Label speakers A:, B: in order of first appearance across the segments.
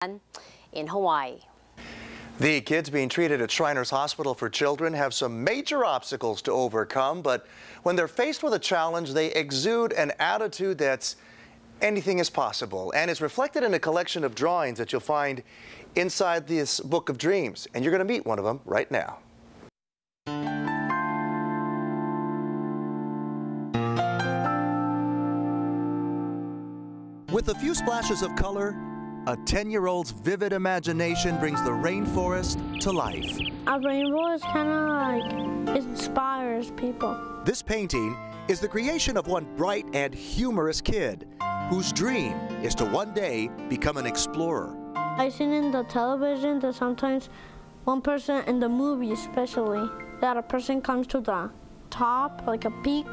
A: in Hawaii.
B: The kids being treated at Shriners Hospital for Children have some major obstacles to overcome, but when they're faced with a challenge, they exude an attitude that's anything is possible, and it's reflected in a collection of drawings that you'll find inside this book of dreams, and you're going to meet one of them right now. With a few splashes of color, a 10-year-old's vivid imagination brings the rainforest to life.
C: A rainbow is kind of like, it inspires people.
B: This painting is the creation of one bright and humorous kid whose dream is to one day become an explorer.
C: I've seen in the television that sometimes one person, in the movie especially, that a person comes to the top, like a peak,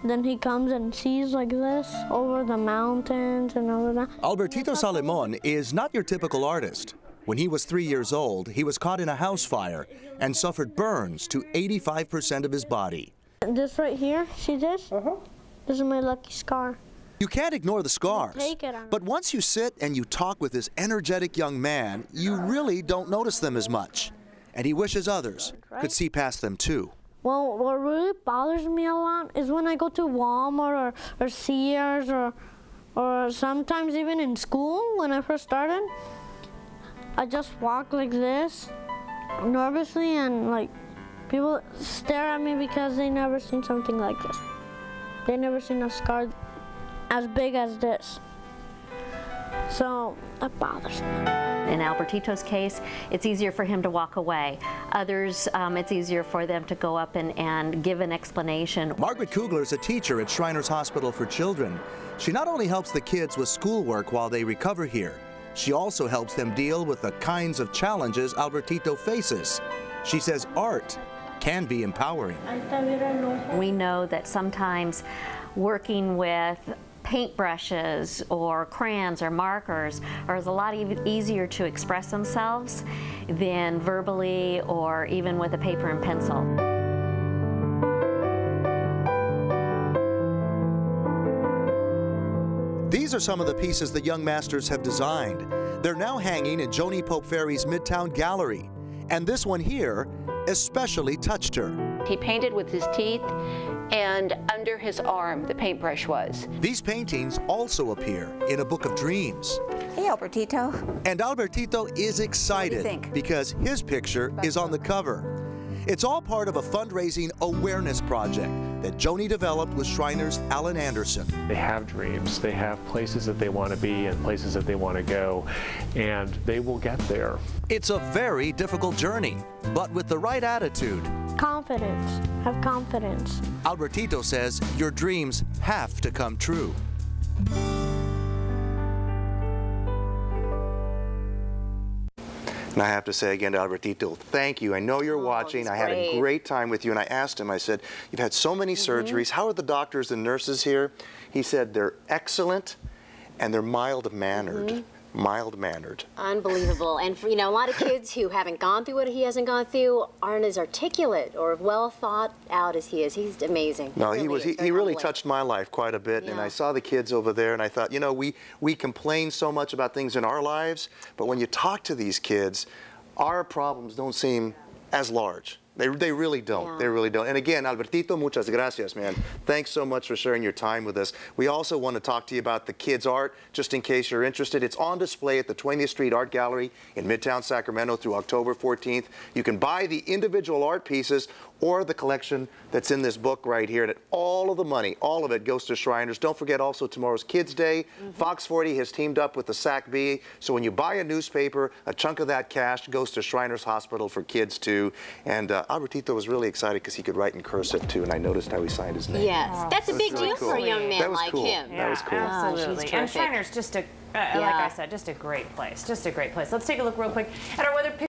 C: then he comes and sees like this over the mountains and over that.
B: Albertito Salamon is not your typical artist. When he was 3 years old, he was caught in a house fire and suffered burns to 85% of his body.
C: This right here, see this? This is my lucky scar.
B: You can't ignore the scars,
C: Take it.
B: but once you sit and you talk with this energetic young man, you really don't notice them as much. And he wishes others could see past them too.
C: Well, what really bothers me a lot is when I go to Walmart or Sears or sometimes even in school when I first started, I just walk like this, nervously, and like people stare at me because they never seen something like this. They never seen a scar as big as this. So that bothers me.
D: In Albertito's case, it's easier for him to walk away. Others, it's easier for them to go up and give an explanation.
B: Margaret Kugler is a teacher at Shriners Hospital for Children. She not only helps the kids with schoolwork while they recover here, she also helps them deal with the kinds of challenges Albertito faces. She says art can be empowering.
D: We know that sometimes working with paintbrushes or crayons or markers is a lot easier to express themselves than verbally or even with a paper and pencil.
B: These are some of the pieces the young masters have designed. They're now hanging in Joni Pope Ferry's Midtown Gallery, and this one here especially touched her.
E: He painted with his teeth, and under his arm the paintbrush was.
B: These paintings also appear in a book of dreams.
F: Hey, Albertito.
B: And Albertito is excited because his picture is on the cover. It's all part of a fundraising awareness project that Joni developed with Shriners' Alan Anderson.
G: They have dreams, they have places that they want to be and places that they want to go, and they will get there.
B: It's a very difficult journey, but with the right attitude.
C: Confidence. Have confidence.
B: Albertito says your dreams have to come true. And I have to say again to Albertito, thank you. I know you're watching. I had a great time with you, and I asked him, I said, you've had so many surgeries. How are the doctors and nurses here? He said they're excellent and they're mild-mannered. Mild-mannered.
A: Unbelievable. And for, you know, a lot of kids who haven't gone through what he hasn't gone through aren't as articulate or well thought out as he is. He's amazing.
B: No, he really touched my life quite a bit, and I saw the kids over there, and I thought, you know, we complain so much about things in our lives, but when you talk to these kids, our problems don't seem as large. They really don't. Yeah. They really don't. And again, Albertito, muchas gracias, man. Thanks so much for sharing your time with us. We also want to talk to you about the kids' art, just in case you're interested. It's on display at the 20th Street Art Gallery in Midtown Sacramento through October 14th. You can buy the individual art pieces or the collection that's in this book right here. And all of the money, all of it goes to Shriners. Don't forget also tomorrow's Kids Day. Fox 40 has teamed up with the SAC-B. So when you buy a newspaper, a chunk of that cash goes to Shriners Hospital for Kids too. And Albertito was really excited because he could write in cursive too, and I noticed how he signed his name.
A: Yes, that's a big deal for a young man like him.
H: Yeah,
B: that was cool.
H: Absolutely. And Shriners, just a, like I said, just a great place. Just a great place. Let's take a look real quick at our weather picture.